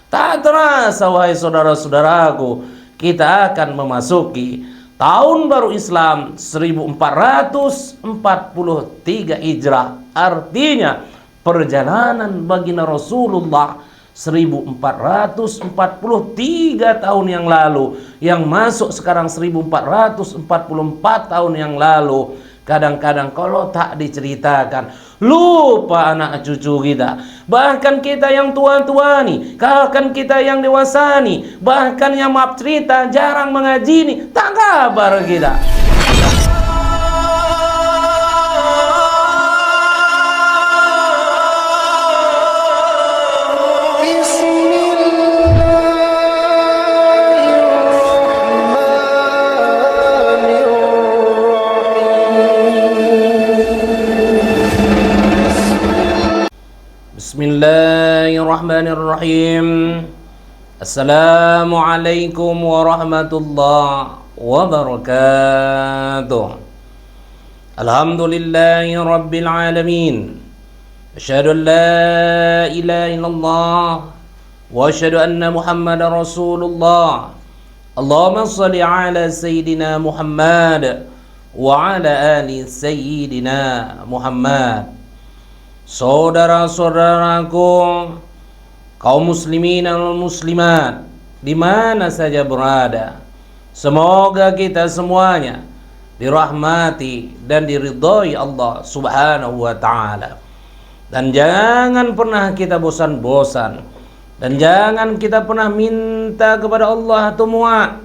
tak terasa wahai saudara-saudaraku, kita akan memasuki tahun baru Islam 1443 Hijrah. Artinya perjalanan baginda Rasulullah 1443 tahun yang lalu, yang masuk sekarang 1444 tahun yang lalu. Kadang-kadang kalau tak diceritakan, lupa anak cucu kita. Bahkan kita yang tua-tua nih, bahkan kita yang dewasa nih, bahkan yang maaf cerita jarang mengaji nih, tak kabar kita. Bismillahirrahmanirrahim. Assalamualaikum warahmatullahi wabarakatuh. Alhamdulillahi rabbil alamin. Asyhadu an la ilaha illallah wa asyhadu anna Muhammadar Rasulullah. Allahumma shalli ala sayyidina Muhammad wa ala ali sayyidina Muhammad. Saudara-saudaraku, kaum muslimin dan muslimat di mana saja berada, semoga kita semuanya dirahmati dan diridhai Allah Subhanahu wa taala. Dan jangan pernah kita bosan-bosan, dan jangan kita pernah minta kepada Allah semua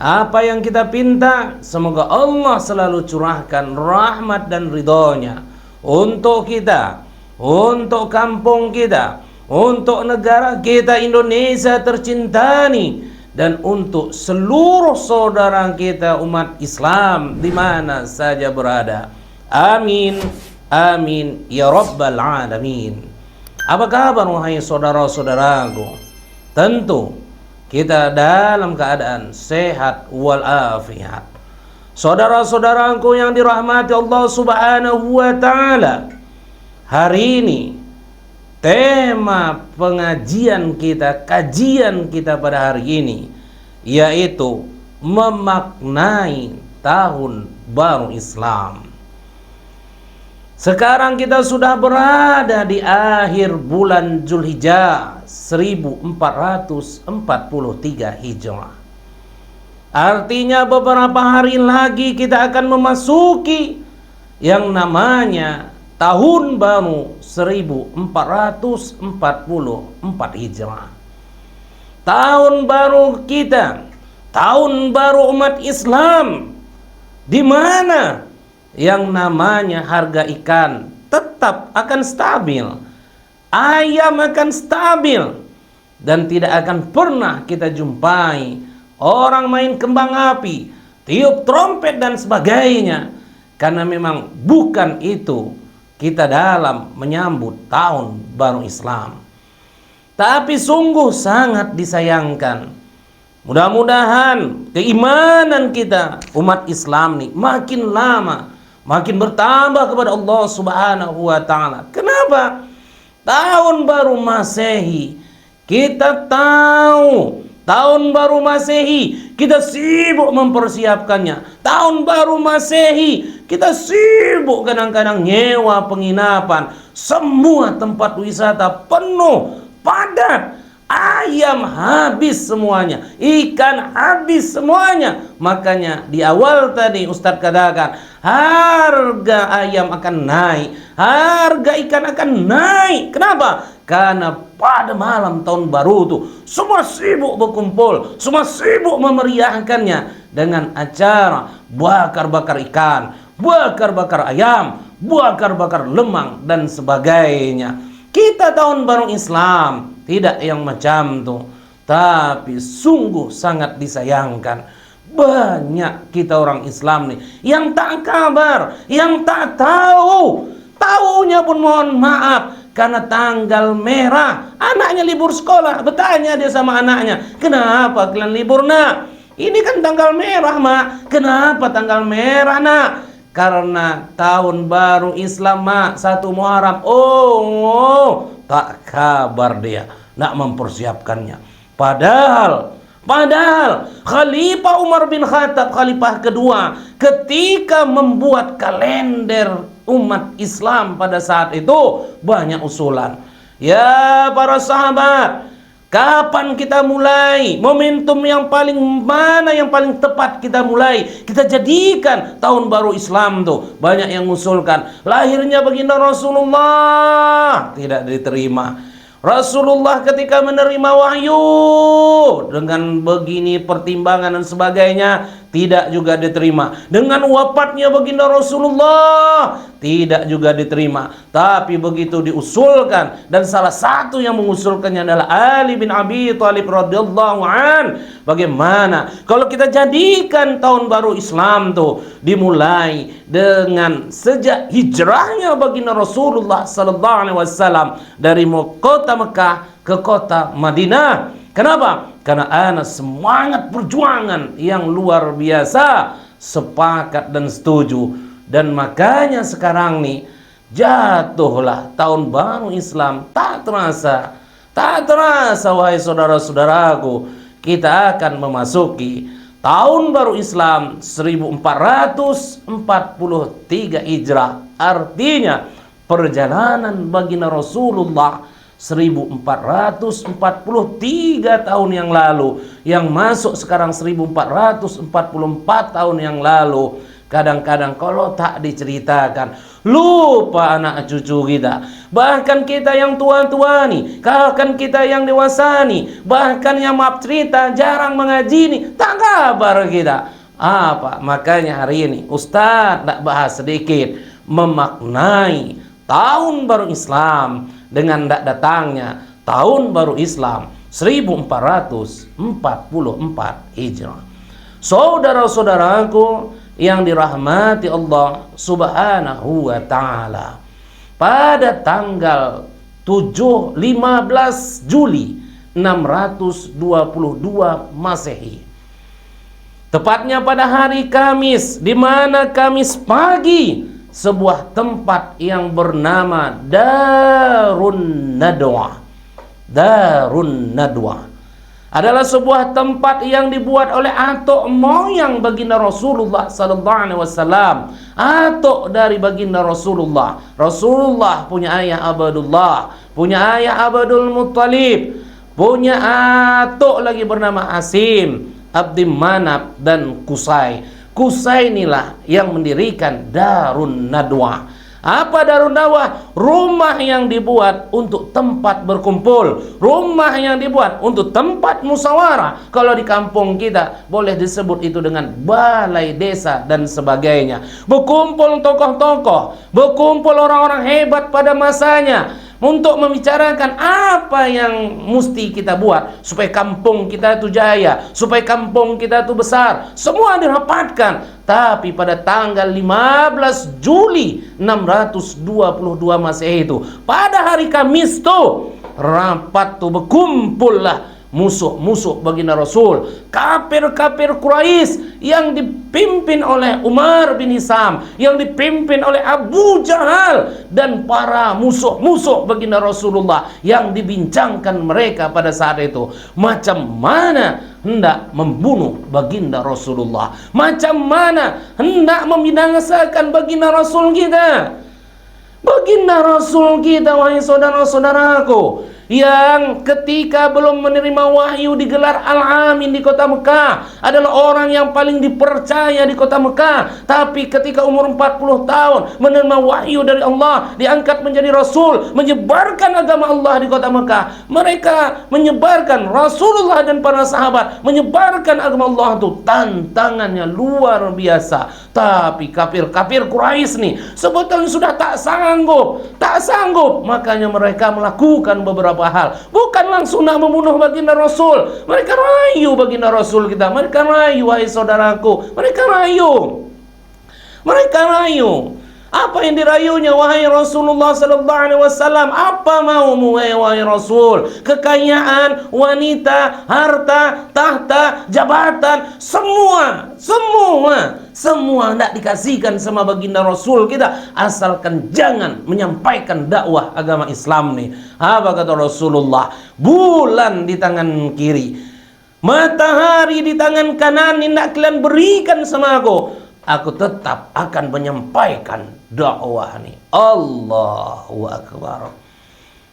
apa yang kita pinta, semoga Allah selalu curahkan rahmat dan ridhonya untuk kita, untuk kampung kita, untuk negara kita Indonesia tercinta ini, dan untuk seluruh saudara kita umat Islam di mana saja berada. Amin, amin ya rabbal alamin. Apa kabar wahai saudara-saudaraku? Tentu kita dalam keadaan sehat walafiat. Saudara-saudaraku yang dirahmati Allah Subhanahu wa taala, hari ini tema pengajian kita, kajian kita pada hari ini, yaitu memaknai tahun baru Islam. Sekarang kita sudah berada di akhir bulan Zulhijjah 1443 Hijrah. Artinya beberapa hari lagi kita akan memasuki yang namanya tahun baru 1444 Hijrah. Tahun baru kita, tahun baru umat Islam, di mana yang namanya harga ikan tetap akan stabil, ayam akan stabil, dan tidak akan pernah kita jumpai orang main kembang api, tiup trompet dan sebagainya, karena memang bukan itu kita dalam menyambut tahun baru Islam. Tapi sungguh sangat disayangkan, mudah-mudahan keimanan kita umat Islam nih makin lama makin bertambah kepada Allah Subhanahu wa taala. Kenapa? Tahun baru Masehi, kita tahu tahun baru Masehi kita sibuk mempersiapkannya. Tahun baru Masehi kita sibuk kadang-kadang nyewa penginapan, semua tempat wisata penuh, padat, ayam habis semuanya, ikan habis semuanya. Makanya di awal tadi Ustadz katakan, harga ayam akan naik, harga ikan akan naik. Kenapa? Karena pada malam tahun baru itu semua sibuk berkumpul, semua sibuk memeriahkannya dengan acara bakar-bakar ikan, bakar-bakar ayam, bakar-bakar lemang dan sebagainya. Kita tahun baru Islam tidak yang macam tuh, tapi sungguh sangat disayangkan. Banyak kita orang Islam nih yang tak kabar, yang tak tahu. Taunya pun mohon maaf, karena tanggal merah anaknya libur sekolah. Bertanya dia sama anaknya, kenapa kalian libur nak? Ini kan tanggal merah mak. Kenapa tanggal merah nak? Karena tahun baru Islam mak, 1 Muharram. Oh, tak kabar dia. tidak mempersiapkannya. Padahal Khalifah Umar bin Khattab, khalifah kedua, ketika membuat kalender umat Islam pada saat itu banyak usulan. Ya para sahabat, kapan kita mulai? Momentum yang paling mana yang paling tepat kita mulai? Kita jadikan tahun baru Islam tuh. Banyak yang mengusulkan lahirnya baginda Rasulullah, tidak diterima. Rasulullah ketika menerima wahyu dengan begini pertimbangan dan sebagainya tidak juga diterima. Dengan wafatnya baginda Rasulullah tidak juga diterima. Tapi begitu diusulkan, dan salah satu yang mengusulkannya adalah Ali bin Abi Thalib radhiyallahu an. Bagaimana kalau kita jadikan tahun baru Islam tuh dimulai dengan sejak hijrahnya baginda Rasulullah sallallahu alaihi wasallam dari kota Mekah ke kota Madinah. Kenapa? Karena ada semangat perjuangan yang luar biasa, sepakat dan setuju. Dan makanya sekarang nih jatuhlah tahun baru Islam. Tak terasa wahai saudara-saudaraku, kita akan memasuki tahun baru Islam 1443 Hijrah. Artinya perjalanan baginda Rasulullah 1443 tahun yang lalu, yang masuk sekarang 1444 tahun yang lalu. Kadang-kadang kalau tak diceritakan, lupa anak cucu kita. Bahkan kita yang tua-tua nih, bahkan kita yang dewasa nih, bahkan yang maaf cerita jarang mengaji nih, tak kabar kita. Apa? Makanya hari ini Ustadz nak bahas sedikit memaknai tahun baru Islam dengan datangnya tahun baru Islam 1444 Hijrah. Saudara-saudaraku yang dirahmati Allah Subhanahu wa ta'ala, pada tanggal 15 Juli 622 Masehi, tepatnya pada hari Kamis, di mana Kamis pagi, sebuah tempat yang bernama Darun Nadwa adalah sebuah tempat yang dibuat oleh atuk moyang baginda Rasulullah sallallahu alaihi wasallam. Atuk dari baginda Rasulullah. Rasulullah punya ayah Abdullah, punya ayah Abdul Muttalib, punya atuk lagi bernama Asim, Abdi Manaf dan Qusay. Qusay inilah yang mendirikan Darun Nadwa. Apa Darun Nadwa? Rumah yang dibuat untuk tempat berkumpul, rumah yang dibuat untuk tempat musyawarah. Kalau di kampung kita boleh disebut itu dengan balai desa dan sebagainya. Berkumpul tokoh-tokoh, berkumpul orang-orang hebat pada masanya untuk membicarakan apa yang mesti kita buat supaya kampung kita itu jaya, supaya kampung kita itu besar. Semua dirapatkan. Tapi pada tanggal 15 Juli 622 Masehi itu, pada hari Kamis itu, rapat tuh berkumpullah musuh-musuh baginda Rasul, kafir-kafir Quraisy yang dipimpin oleh Umar bin Hisam, yang dipimpin oleh Abu Jahal dan para musuh-musuh baginda Rasulullah, yang dibincangkan mereka pada saat itu macam mana hendak membunuh baginda Rasulullah, macam mana hendak membinasakan baginda Rasul kita. Baginda Rasul kita, wahai saudara-saudaraku, yang ketika belum menerima wahyu digelar Al-Amin di kota Mekah, adalah orang yang paling dipercaya di kota Mekah. Tapi ketika umur 40 tahun menerima wahyu dari Allah, diangkat menjadi Rasul, menyebarkan agama Allah di kota Mekah. Mereka menyebarkan, Rasulullah dan para sahabat menyebarkan agama Allah itu, tantangannya luar biasa. Tapi kafir-kafir Quraisy nih sebetulnya sudah tak sanggup, makanya mereka melakukan beberapa hal. Bukan langsung nak membunuh baginda Rasul. Mereka rayu baginda Rasul kita. Mereka rayu, wahai saudaraku. Mereka rayu. Apa yang dirayunya wahai Rasulullah sallallahu alaihi wasallam? Apa maumu wahai Rasul? Kekayaan, wanita, harta, tahta, jabatan, semua tidak dikasihkan sama baginda Rasul kita, asalkan jangan menyampaikan dakwah agama Islam nih. Apa kata Rasulullah? Bulan di tangan kiri, matahari di tangan kanan, hendak kalian berikan sama aku tetap akan menyampaikan dakwah nih. Allahu Akbar.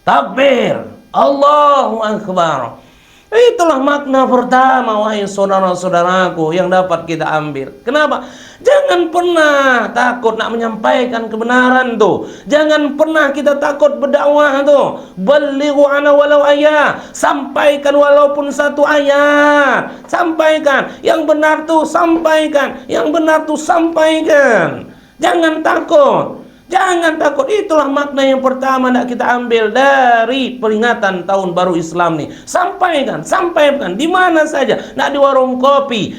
Takbir. Allahu Akbar. Itulah makna pertama wahai saudara-saudaraku yang dapat kita ambil. Kenapa? Jangan pernah takut nak menyampaikan kebenaran tuh. Jangan pernah kita takut berdakwah tuh. Balighu ana walau ayat. Sampaikan walaupun satu ayat. Sampaikan. Yang benar tuh sampaikan. Yang benar tuh sampaikan. Jangan takut. Jangan takut. Itulah makna yang pertama nak kita ambil dari peringatan tahun baru Islam nih. Sampaikan di mana saja, nak di warung kopi,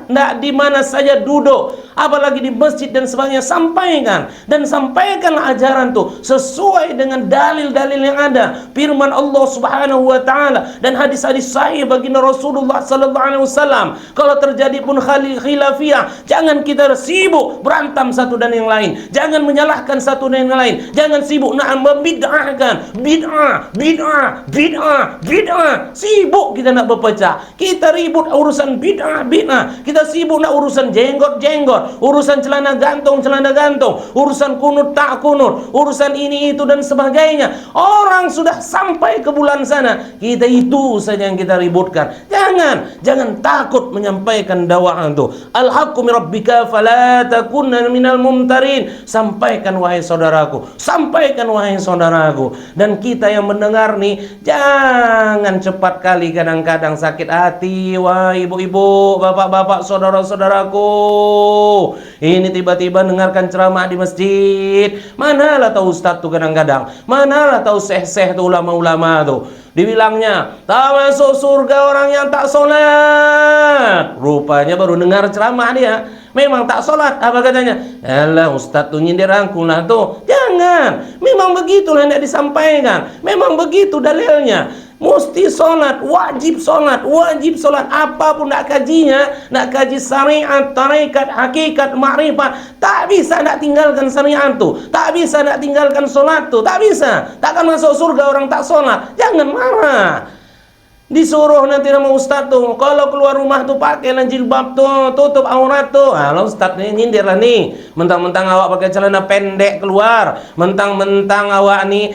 nak di mana saja duduk, apalagi di masjid dan sebagainya, sampaikan dan sampaikanlah ajaran tuh sesuai dengan dalil-dalil yang ada, firman Allah Subhanahu wa taala dan hadis-hadis sahih baginda Rasulullah sallallahu alaihi wasallam. Kalau terjadi pun khilafiyah, jangan kita sibuk berantem satu dan yang lain. Jangan menyalahkan satu dan yang lain. Jangan sibuk nak membid'ahkan. Bid'ah. Sibuk kita nak berpecah. Kita ribut urusan bid'ah. Kita sibuk nak urusan jenggot, urusan celana gantung, urusan kunut tak kunut, urusan ini itu dan sebagainya. Orang sudah sampai ke bulan sana, kita itu saja yang kita ributkan. Jangan takut menyampaikan dakwah itu. Al-haqqu min rabbika fala takunna minal mumtarin. Sampaikan wahai saudaraku, dan kita yang mendengar nih, jangan cepat kali kadang-kadang sakit hati wahai ibu-ibu, bapak-bapak, saudara-saudaraku. Ini tiba-tiba dengarkan ceramah di masjid, manalah tahu ustaz tuh kadang-kadang, manalah tahu syekh-syekh tuh, ulama-ulama tuh, dibilangnya tak masuk surga orang yang tak sholat. Rupanya baru dengar ceramah dia, memang tak sholat. Apa katanya? Alah ustaz tuh nyindir aku lah tuh. Jangan, memang begitulah yang disampaikan, memang begitu dalilnya. Mesti sholat, wajib sholat. Apapun nak kajinya, nak kaji syariat, tarekat, hakikat, ma'rifat, tak bisa nak tinggalkan syariat tu, tak bisa nak tinggalkan sholat tu, tak bisa. Takkan masuk surga orang tak sholat. Jangan marah. Disuruh nanti sama ustaz tuh, kalau keluar rumah tuh pakailah jilbab tuh, tutup aurat tuh. Kalau ustaz nih nyindir lah nih, mentang-mentang awak pakai celana pendek keluar, mentang-mentang awak nih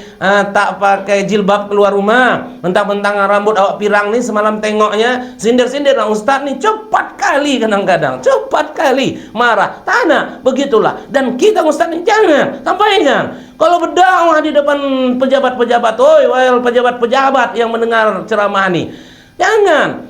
tak pakai jilbab keluar rumah, mentang-mentang rambut awak pirang nih semalam tengoknya, sindir-sindir lah ustaz nih. Cepat kali kadang-kadang, cepat kali marah. Tanah begitulah. Dan kita ustaz nih jangan sampaikan. Kalau berdakwah di depan pejabat-pejabat, wahai pejabat-pejabat yang mendengar ceramah ini, jangan.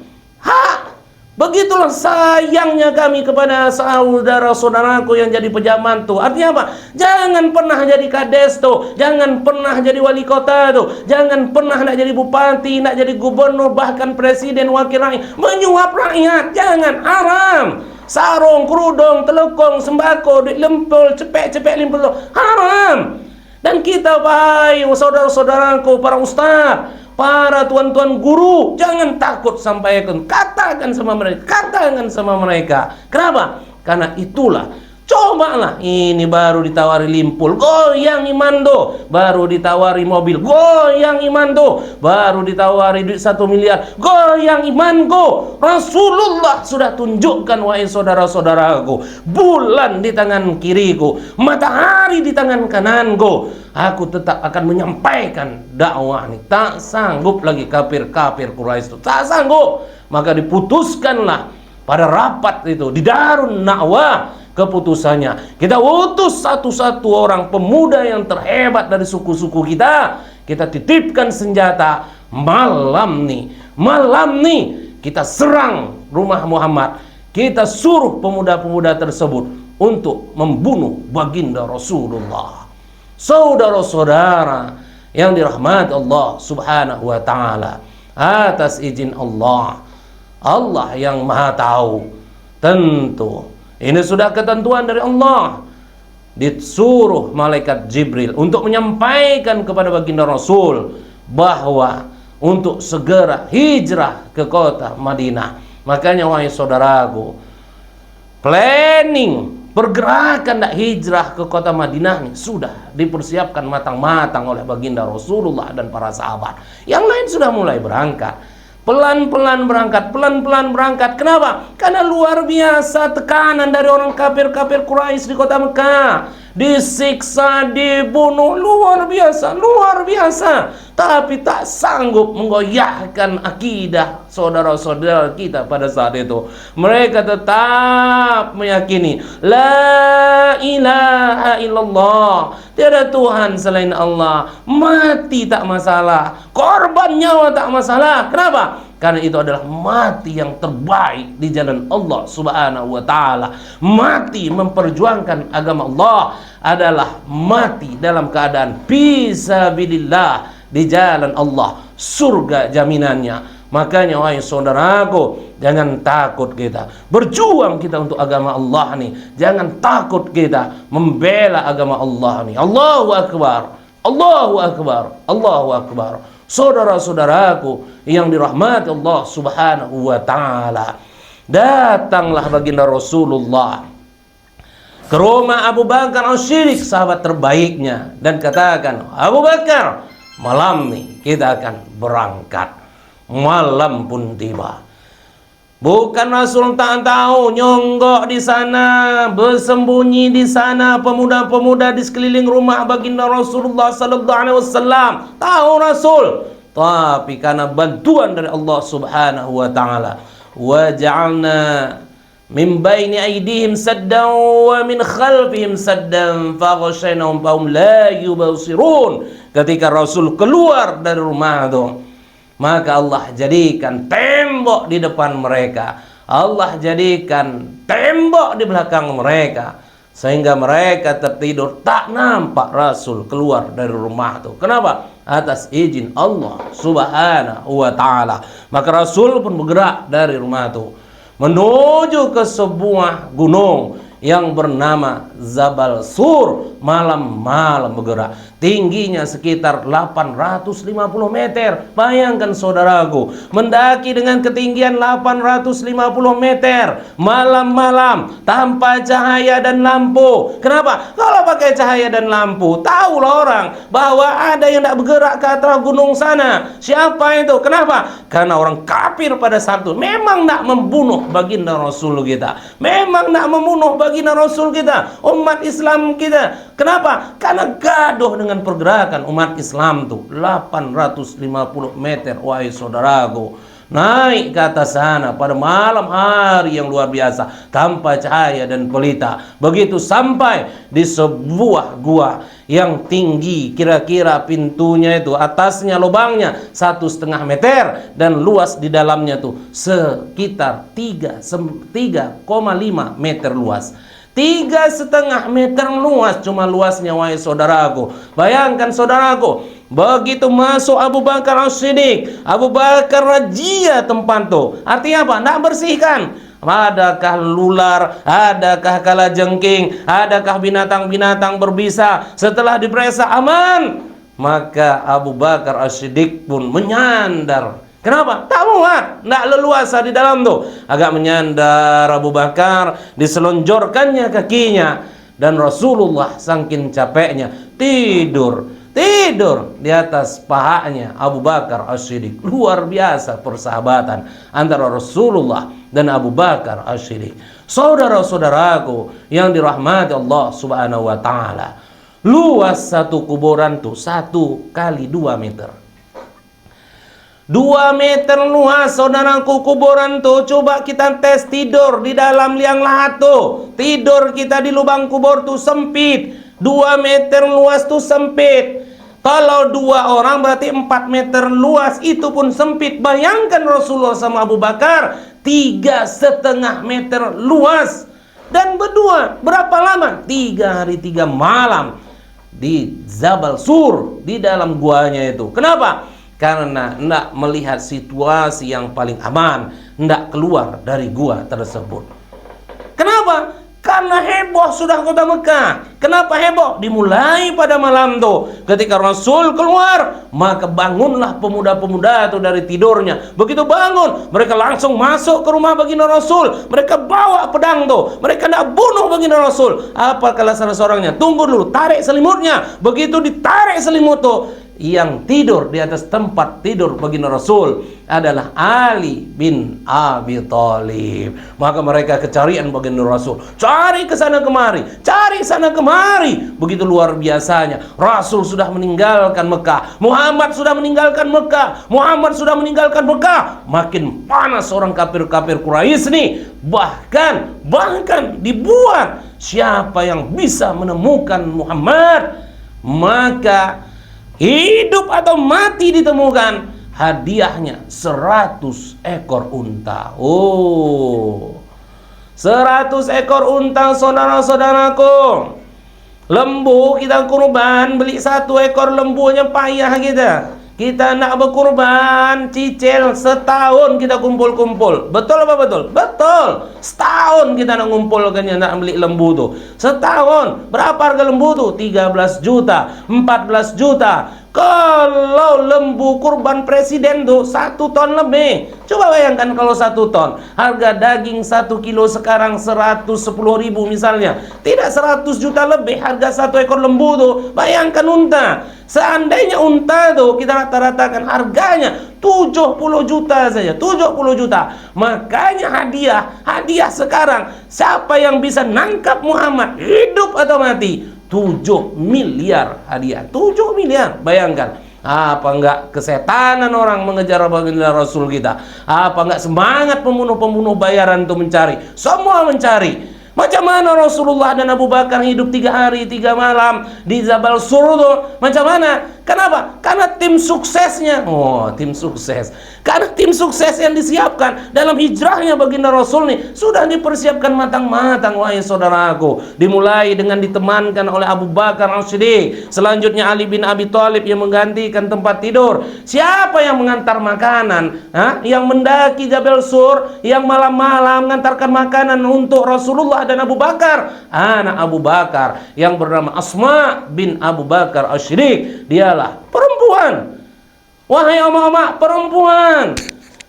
Begitulah sayangnya kami kepada saudara-saudaraku yang jadi pejabat tuh. Artinya apa? Jangan pernah jadi kades tuh, jangan pernah jadi wali kota tuh, jangan pernah nak jadi bupati, nak jadi gubernur, bahkan presiden, wakil rakyat, menyuap rakyat. Jangan, haram. Sarung, kerudung, telekong, sembako, duit lempul, cepek-cepek limpul, haram. Dan kita wahai saudara-saudaraku, para ustaz, para tuan-tuan guru, jangan takut sampaikan, katakan sama mereka. Kenapa? Karena itulah, cobalah, ini baru ditawari limpul, goyang iman do. Baru ditawari mobil, goyang iman do. Baru ditawari duit 1 miliar, goyang iman go. Rasulullah sudah tunjukkan wahai saudara-saudaraku, bulan di tangan kiriku, matahari di tangan kananku. Aku tetap akan menyampaikan dakwah ini. Tak sanggup lagi kafir-kafir Quraisy itu, tak sanggup. Maka diputuskanlah pada rapat itu di Darun Na'wah, keputusannya kita utus satu-satu orang pemuda yang terhebat dari suku-suku kita. Kita titipkan senjata, malam nih kita serang rumah Muhammad. Kita suruh pemuda-pemuda tersebut untuk membunuh baginda Rasulullah. Saudara-saudara yang dirahmati Allah Subhanahu wa taala, atas izin Allah yang Maha Tahu, tentu ini sudah ketentuan dari Allah. disuruh malaikat Jibril untuk menyampaikan kepada baginda Rasul bahwa untuk segera hijrah ke kota Madinah. Makanya wahai saudaraku, planning pergerakan nak hijrah ke kota Madinah ini sudah dipersiapkan matang-matang oleh baginda Rasulullah dan para sahabat. Yang lain sudah mulai berangkat. Pelan-pelan berangkat. Kenapa? Karena luar biasa tekanan dari orang kafir-kafir Quraisy di kota Mekah. Disiksa, dibunuh, luar biasa. Tapi tak sanggup menggoyahkan akidah saudara-saudara kita pada saat itu. Mereka tetap meyakini la ilaha illallah, tiada Tuhan selain Allah. Mati tak masalah, korban nyawa tak masalah. Kenapa? Karena itu adalah mati yang terbaik di jalan Allah Subhanahu wa ta'ala. Mati memperjuangkan agama Allah adalah mati dalam keadaan fisabilillah, di jalan Allah. Surga jaminannya. Makanya wahai saudaraku, jangan takut kita berjuang kita untuk agama Allah nih. Jangan takut kita membela agama Allah nih. Allahu Akbar, Allahu Akbar, Allahu Akbar. Saudara-saudaraku yang dirahmati Allah Subhanahu wa ta'ala, datanglah baginda Rasulullah ke rumah Abu Bakar As-Siddiq, sahabat terbaiknya, dan katakan, Abu Bakar, malam nih kita akan berangkat. Malam pun tiba. Bukan Rasul tak tahu, nyonggok di sana, bersembunyi di sana pemuda-pemuda di sekeliling rumah baginda Rasulullah sallallahu alaihi wasallam. Tahu Rasul, tapi karena bantuan dari Allah Subhanahu wa taala, wa ja'alna min baini aydihim saddan wa min khalfihim saddan faghshaynahum fahum la yubsirun. Ketika Rasul keluar dari rumah itu, maka Allah jadikan tembok di depan mereka, Allah jadikan tembok di belakang mereka, sehingga mereka tertidur tak nampak Rasul keluar dari rumah itu. Kenapa? Atas izin Allah Subhanahu wa ta'ala. Maka Rasul pun bergerak dari rumah itu menuju ke sebuah gunung yang bernama Jabal Sur. Malam-malam bergerak. Tingginya sekitar 850 meter. Bayangkan saudaraku, mendaki dengan ketinggian 850 meter malam-malam tanpa cahaya dan lampu. Kenapa? Kalau pakai cahaya dan lampu, tahulah orang bahwa ada yang tidak bergerak ke atas gunung sana. Siapa itu? Kenapa? Karena orang kafir pada saat itu memang nak membunuh baginda Rasul kita, memang nak membunuh baginda Rasul kita, umat Islam kita. Kenapa? Karena gaduh dengan pergerakan umat Islam tuh 850 meter, wahai saudaraku. Naik ke atas sana pada malam hari yang luar biasa, tanpa cahaya dan pelita. Begitu sampai di sebuah gua yang tinggi, kira-kira pintunya itu atasnya lubangnya 1,5 meter dan luas di dalamnya tuh sekitar 3,5 meter luas. 3,5 meter luas, cuma luasnya wahai saudaraku. Bayangkan saudaraku, begitu masuk Abu Bakar As-Siddiq, Abu Bakar rajia tempat tuh. Artinya apa? Nak bersihkan. Adakah lular, adakah kalajengking, adakah binatang-binatang berbisa. Setelah diperiksa aman, maka Abu Bakar As-Siddiq pun menyandar. Kenapa? Tak muat, tak leluasa di dalam tuh. Agak menyandar Abu Bakar, diselonjorkannya kakinya, dan Rasulullah saking capeknya tidur di atas pahanya Abu Bakar As-Siddiq. Luar biasa persahabatan antara Rasulullah dan Abu Bakar As-Siddiq. Saudara-saudaraku yang dirahmati Allah Subhanahu wa ta'ala, luas satu kuburan tuh 1 kali 2 meter. 2 meter luas saudaraku kuburan tuh. Coba kita tes tidur di dalam liang lahat tuh. Tidur kita di lubang kubur tuh sempit. 2 meter luas tuh sempit. Kalau 2 orang berarti 4 meter luas, itu pun sempit. Bayangkan Rasulullah sama Abu Bakar 3,5 meter luas. Dan berdua berapa lama? 3 hari 3 malam di Jabal Sur, di dalam guanya itu. Kenapa? Karena hendak melihat situasi yang paling aman, hendak keluar dari gua tersebut. Kenapa? Karena heboh sudah kota Mekah. Kenapa heboh? Dimulai pada malam tuh. Ketika Rasul keluar, maka bangunlah pemuda-pemuda itu dari tidurnya. Begitu bangun, mereka langsung masuk ke rumah baginda Rasul. Mereka bawa pedang tuh. Mereka nak bunuh baginda Rasul. Apa kata salah seorangnya? Tunggu dulu, tarik selimutnya. Begitu ditarik selimut tuh, yang tidur di atas tempat tidur baginda Rasul adalah Ali bin Abi Thalib. Maka mereka kecarian baginda Rasul, cari ke sana kemari, cari sana kemari. Begitu luar biasanya. Rasul sudah meninggalkan Mekah, Muhammad sudah meninggalkan Mekah, Muhammad sudah meninggalkan Mekah. Makin panas orang kafir-kafir Quraisy nih. Bahkan dibuat, siapa yang bisa menemukan Muhammad, maka hidup atau mati ditemukan, hadiahnya 100 ekor unta. Oh, 100 ekor unta, saudara-saudaraku. Lembu kita kurban, beli 1 ekor lembunya payah kita. Kita nak berkurban, cicil setahun kita kumpul-kumpul. Betul apa betul? Betul. Setahun kita nak ngumpulkannya, nak beli lembu tuh. Setahun. Berapa harga lembu tuh? 13 juta, 14 juta. Kalau lembu kurban presiden tuh 1 ton lebih. Coba bayangkan kalau 1 ton. Harga daging 1 kilo sekarang 110.000 misalnya. Tidak 100 juta lebih harga 1 ekor lembu tuh. Bayangkan unta. Seandainya unta tuh kita rata-ratakan harganya 70 juta saja, 70 juta. Makanya hadiah sekarang, siapa yang bisa nangkap Muhammad hidup atau mati, 7 miliar hadiah. 7 miliar, bayangkan. Apa enggak kesetanan orang mengejar baginda Rasul kita? Apa enggak semangat pembunuh-pembunuh bayaran untuk mencari? Semua mencari. Macam mana Rasulullah dan Abu Bakar hidup 3 hari 3 malam di Jabal Sur itu? Macam mana? Kenapa? Karena tim suksesnya. Oh, tim sukses. Karena tim sukses yang disiapkan dalam hijrahnya baginda Rasul nih sudah dipersiapkan matang-matang, wahai saudaraku. Dimulai dengan ditemankan oleh Abu Bakar As-Siddiq. Selanjutnya Ali bin Abi Thalib yang menggantikan tempat tidur. Siapa yang mengantar makanan? Yang mendaki Jabal Sur, yang malam-malam mengantarkan makanan untuk Rasulullah dan Abu Bakar, anak Abu Bakar yang bernama Asma bin Abu Bakar As-Siddiq. Dialah perempuan. Wahai oma-oma, perempuan.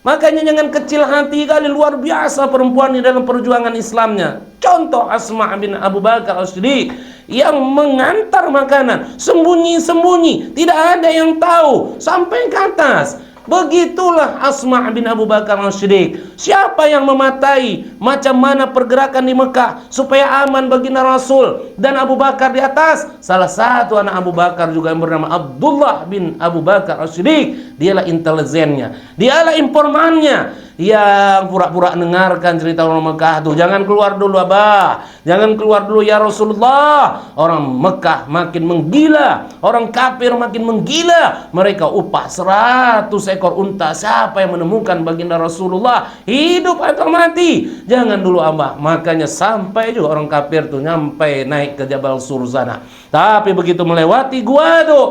Makanya jangan kecil hati kali, luar biasa perempuan di dalam perjuangan Islamnya. Contoh Asma bin Abu Bakar As-Siddiq yang mengantar makanan sembunyi-sembunyi, tidak ada yang tahu, sampai ke atas. Begitulah Asma bin Abu Bakar As-Siddiq. Siapa yang mematai macam mana pergerakan di Mekah supaya aman baginda Rasul dan Abu Bakar di atas? Salah satu anak Abu Bakar juga yang bernama Abdullah bin Abu Bakar As-Siddiq. Dialah intelijennya, dialah informannya yang pura-pura dengarkan cerita orang Mekah tuh. Jangan keluar dulu abah, jangan keluar dulu ya Rasulullah. Orang Mekah makin menggila, orang kafir makin menggila. Mereka upah 100 ekor unta. Siapa yang menemukan baginda Rasulullah hidup atau mati? Jangan dulu abah. Makanya sampai juga orang kafir tuh nyampai naik ke Jabal Sur sana. Tapi begitu melewati gua tuh,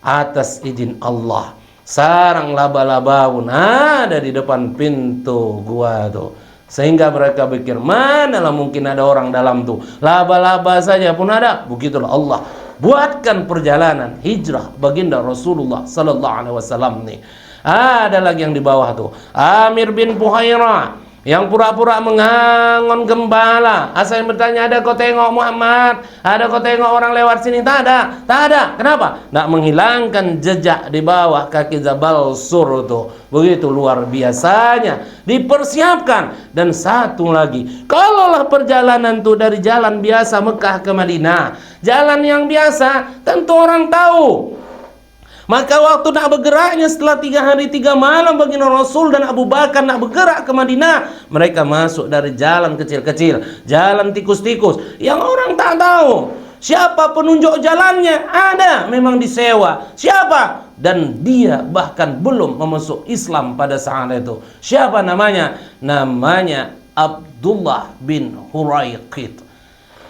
atas izin Allah, sarang laba-laba pun ada di depan pintu gua tuh. Sehingga mereka pikir, manalah mungkin ada orang dalam tuh. Laba-laba saja pun ada. Begitulah Allah buatkan perjalanan hijrah baginda Rasulullah sallallahu alaihi wasallam nih. Ada lagi yang di bawah tuh, Amir bin Fuhairah yang pura-pura mengangon gembala. Asal bertanya, ada kau tengok Muhammad? Ada kau tengok orang lewat sini? Tak ada, tak ada. Kenapa? Nak menghilangkan jejak di bawah kaki Jabal Sur itu. Begitu luar biasanya dipersiapkan. Dan satu lagi, kalaulah perjalanan itu dari jalan biasa Mekah ke Madinah, jalan yang biasa, tentu orang tahu. Maka waktu nak bergeraknya setelah 3 hari 3 malam baginda Rasul dan Abu Bakar nak bergerak ke Madinah, mereka masuk dari jalan kecil-kecil, jalan tikus-tikus yang orang tak tahu. Siapa penunjuk jalannya? Ada, memang disewa. Siapa? Dan dia bahkan belum memasuk Islam pada saat itu. Siapa namanya? Namanya Abdullah bin Huraiqid.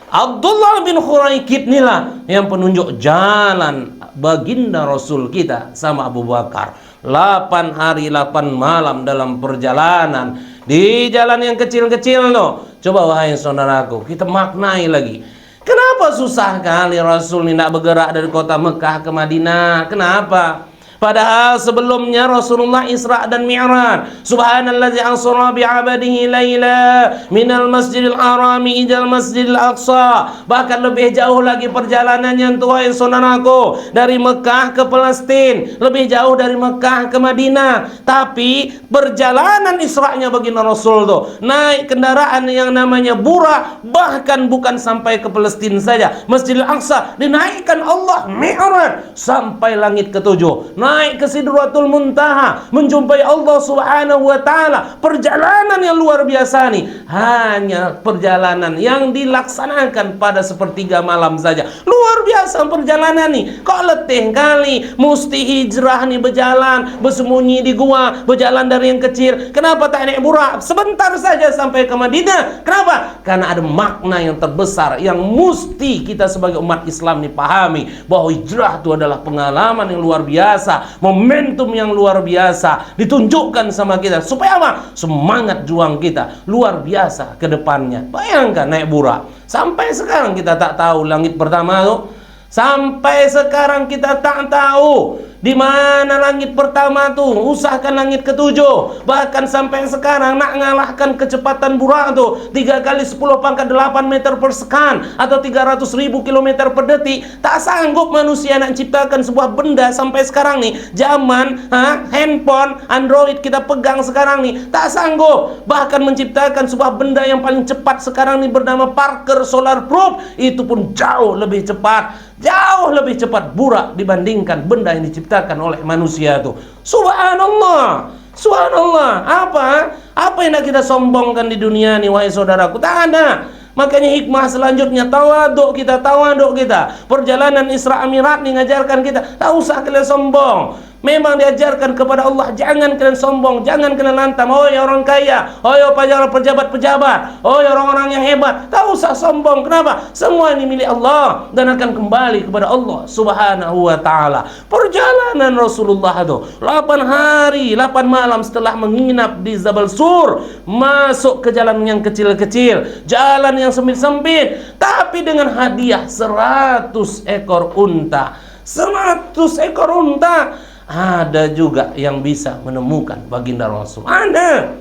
Abdullah bin Huraiqid inilah yang penunjuk jalan baginda Rasul kita sama Abu Bakar. 8 hari 8 malam dalam perjalanan Di jalan yang kecil-kecil loh. Coba wahai saudaraku, kita maknai lagi. Kenapa susah kali Rasul ini tidak bergerak dari kota Mekah ke Madinah? Kenapa? Padahal sebelumnya Rasulullah Isra dan Mi'raj. Subhanallazi asra bi'abadihi laila minal masjidil harami ilal masjidil aqsa. Bahkan lebih jauh lagi perjalanannya tuai saudaraku, dari Mekah ke Palestina, lebih jauh dari Mekah ke Madinah. Tapi perjalanan Isra'nya baginda Rasul tuh naik kendaraan yang namanya Buraq, bahkan bukan sampai ke Palestina saja, Masjidil Aqsa dinaikkan Allah Mi'raj sampai langit ketujuh, naik ke Sidratul Muntaha, menjumpai Allah Subhanahu wa taala. Perjalanan yang luar biasa nih. Hanya perjalanan yang dilaksanakan pada sepertiga malam saja. Luar biasa perjalanan nih. Kok letih kali, mesti hijrah nih, berjalan, bersembunyi di gua, berjalan dari yang kecil. Kenapa tak naik Buraq? Sebentar saja sampai ke Madinah. Kenapa? Karena ada makna yang terbesar yang mesti kita sebagai umat Islam nih pahami, bahwa hijrah itu adalah pengalaman yang luar biasa, momentum yang luar biasa ditunjukkan sama kita, supaya apa? Semangat juang kita luar biasa ke depannya. Bayangkan naik Buraq, sampai sekarang kita tak tahu langit pertama tuh, sampai sekarang kita tak tahu di mana langit pertama tuh. Usahakan langit ketujuh. Bahkan sampai sekarang nak ngalahkan kecepatan Buraq tuh 3 kali 10 pangkat 8 meter per second atau 300.000 kilometer per detik. Tak sanggup manusia nak ciptakan sebuah benda sampai sekarang nih. Zaman handphone Android kita pegang sekarang nih, tak sanggup. Bahkan menciptakan sebuah benda yang paling cepat sekarang nih bernama Parker Solar Probe, itu pun jauh lebih cepat, jauh lebih cepat Buraq dibandingkan benda yang diciptakan oleh manusia itu. Subhanallah, subhanallah. Apa yang nak kita sombongkan di dunia ini wahai saudaraku? Tak ada. Makanya hikmah selanjutnya tawaduk kita, perjalanan Isra Mi'raj nih ngajarkan kita, tak usah kalian sombong. Memang diajarkan kepada Allah, jangan kalian sombong, jangan kalian lantam. Oh ya orang kaya, oh ya pejabat-pejabat, oh ya orang-orang yang hebat, tak usah sombong. Kenapa? Semua ini milik Allah dan akan kembali kepada Allah Subhanahu wa taala. Perjalanan Rasulullah itu 8 hari 8 malam setelah menginap di Jabal Sur, masuk ke jalan yang kecil-kecil, jalan yang sempit-sempit, tapi dengan hadiah 100 ekor unta. 100 ekor unta. Ada juga yang bisa menemukan baginda Rasul. Ada.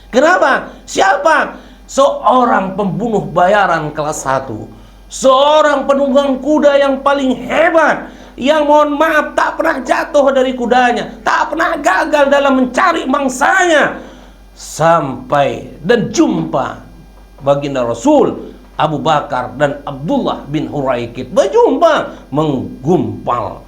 Kenapa? Siapa? Seorang pembunuh bayaran kelas 1. Seorang penunggang kuda yang paling hebat, yang mohon maaf tak pernah jatuh dari kudanya, tak pernah gagal dalam mencari mangsanya, sampai dan jumpa baginda Rasul Abu Bakar dan Abdullah bin Huraikid berjumpa, menggumpal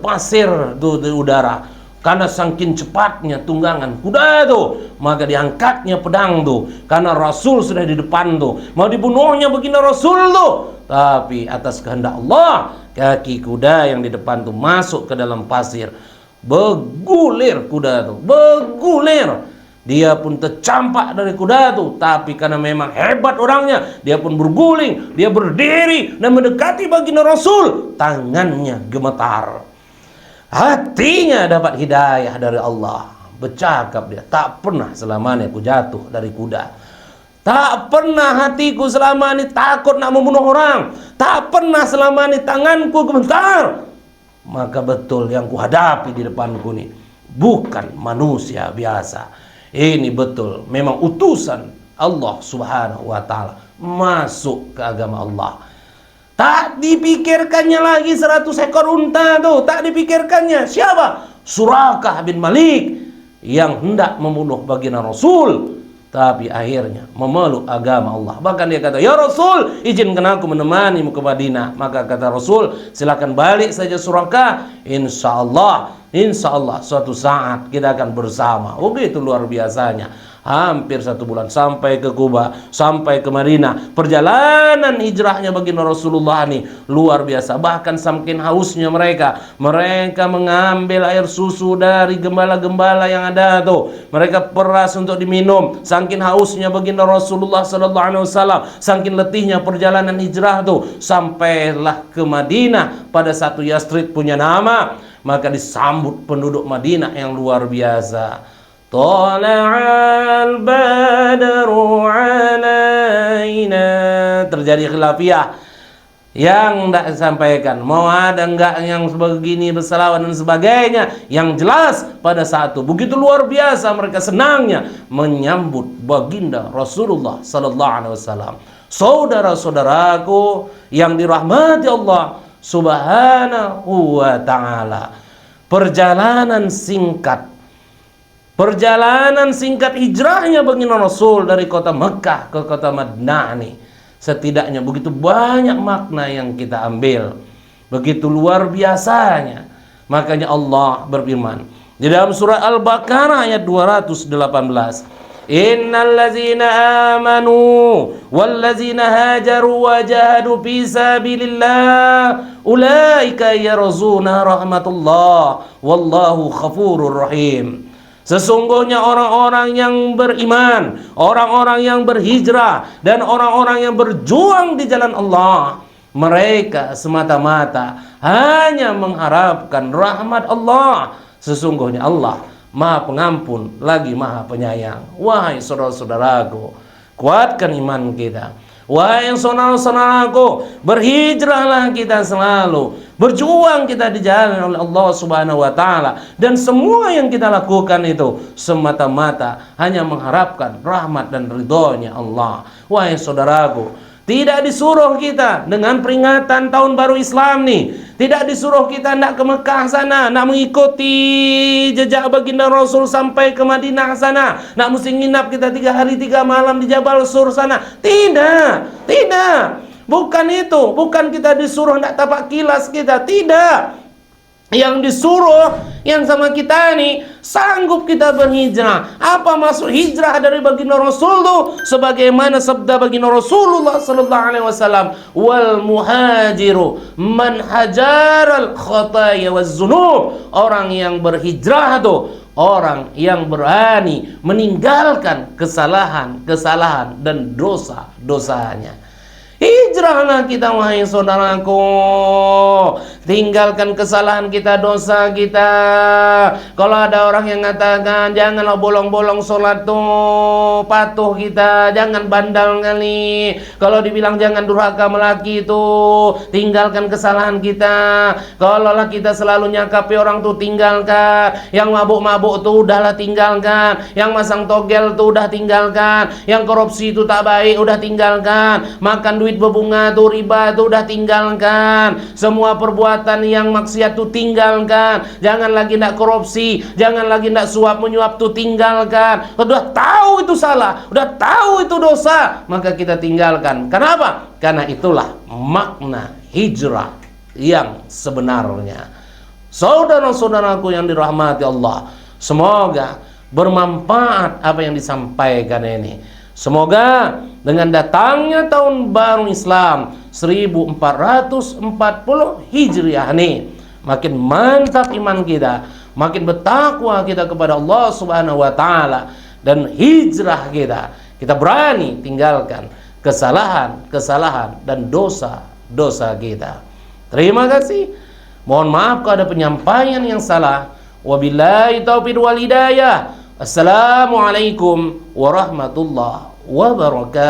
pasir itu di udara. Karena saking cepatnya tunggangan kuda itu, maka diangkatnya pedang tuh, karena Rasul sudah di depan tuh, mau dibunuhnya baginda Rasul tuh. Tapi atas kehendak Allah, kaki kuda yang di depan tuh masuk ke dalam pasir, bergulir kuda tuh, bergulir. Dia pun tercampak dari kuda itu, tapi karena memang hebat orangnya, dia pun berguling, dia berdiri dan mendekati baginda Rasul. Tangannya gemetar, hatinya dapat hidayah dari Allah. Bercakap dia, tak pernah selamanya aku jatuh dari kuda, tak pernah hatiku selama ini takut nak membunuh orang, tak pernah selama ini tanganku gemetar. Maka betul yang kuhadapi di depanku ini bukan manusia biasa. Ini betul memang utusan Allah Subhanahu wa taala masuk ke agama Allah. Tak dipikirkannya lagi 100 ekor unta tuh, tak dipikirkannya. Siapa? Surakah bin Malik yang hendak membunuh baginda Rasul, tapi akhirnya memeluk agama Allah. Bahkan dia kata, "Ya Rasul, izinkan aku menemanimu ke Madinah." Maka kata Rasul, "Silakan balik saja Surakah. Insya Allah suatu saat kita akan bersama." Oh begitu luar biasanya. Hampir 1 bulan sampai ke Kuba, sampai ke Madinah. Perjalanan hijrahnya baginda Rasulullah nih luar biasa. Bahkan saking hausnya mereka mengambil air susu dari gembala-gembala yang ada tuh. Mereka peras untuk diminum. Saking hausnya baginda Rasulullah sallallahu alaihi wasallam, saking letihnya perjalanan hijrah tuh, sampailah ke Madinah pada satu Yathrib punya nama. Maka disambut penduduk Madinah yang luar biasa. Tala'al badru alaina. Terjadi khilafiyah yang tidak disampaikan. Mau ada enggak yang begini berselawat dan sebagainya. Yang jelas pada saat itu begitu luar biasa mereka senangnya menyambut baginda Rasulullah sallallahu alaihi wasallam. Saudara-saudaraku yang dirahmati Allah Subhanahu wa taala. Perjalanan singkat hijrahnya baginda Rasul dari kota Mekah ke kota Madinah ini. Setidaknya begitu banyak makna yang kita ambil. Begitu luar biasanya. Makanya Allah berfirman di dalam surah Al-Baqarah ayat 218. Innal ladzina amanu wal ladzina hajaru wa jahadu fi sabilillah ulaika yarzuna rahmatullah wallahu ghafurur rahim. Sesungguhnya orang-orang yang beriman, orang-orang yang berhijrah, dan orang-orang yang berjuang di jalan Allah, mereka semata-mata hanya mengharapkan rahmat Allah. Sesungguhnya Allah Maha Pengampun lagi Maha Penyayang. Wahai saudara-saudaraku, kuatkan iman kita. Wahai saudara-saudaraku, berhijrahlah kita selalu, berjuang kita di jalan oleh Allah Subhanahu wa taala, dan semua yang kita lakukan itu semata-mata hanya mengharapkan rahmat dan ridhonya Allah. Wahai saudaraku, tidak disuruh kita dengan peringatan tahun baru Islam nih, tidak disuruh kita nak ke Mekah sana, nak mengikuti jejak baginda Rasul sampai ke Madinah sana, nak mesti nginap kita 3 hari 3 malam di Jabal Sur sana. Tidak, tidak. Bukan itu, bukan kita disuruh nak tapak kilas kita, tidak. Yang disuruh, yang sama kita nih, sanggup kita berhijrah. Apa maksud hijrah dari baginda Rasul tuh? Sebagaimana sabda baginda Rasulullah sallallahu alaihi wasallam, wal muhajiru man hajaral khataya waz zunub. Orang yang berhijrah tuh orang yang berani meninggalkan kesalahan dan dosa-dosanya. Hijrahlah kita wahai saudaraku, tinggalkan kesalahan kita, dosa kita. Kalau ada orang yang mengatakan janganlah bolong-bolong sholat tuh, patuh kita, jangan bandal kali. Kalau dibilang jangan durhaka melaki itu, tinggalkan kesalahan kita. Kalau lah kita selalu nyakapi orang tuh, tinggalkan. Yang mabuk-mabuk tuh udahlah tinggalkan. Yang masang togel tuh udah tinggalkan. Yang korupsi itu tak baik udah tinggalkan. Makan duit berbunga tuh, riba tuh udah tinggalkan. Semua perbuatan yang maksiat tuh tinggalkan. Jangan lagi nak korupsi, jangan lagi nak suap menyuap tuh tinggalkan. Udah tahu itu salah, udah tahu itu dosa, maka kita tinggalkan. Kenapa? Karena itulah makna hijrah yang sebenarnya. Saudara-saudaraku yang dirahmati Allah, semoga bermanfaat apa yang disampaikan ini. Semoga dengan datangnya tahun baru Islam 1440 Hijriah ini, makin mantap iman kita, makin bertakwa kita kepada Allah Subhanahu wa taala, dan hijrah kita berani tinggalkan kesalahan dan dosa-dosa kita. Terima kasih. Mohon maaf kalau ada penyampaian yang salah. Wabillahi taufiq wal hidayah. Assalamualaikum warahmatullahi wabarakatuh.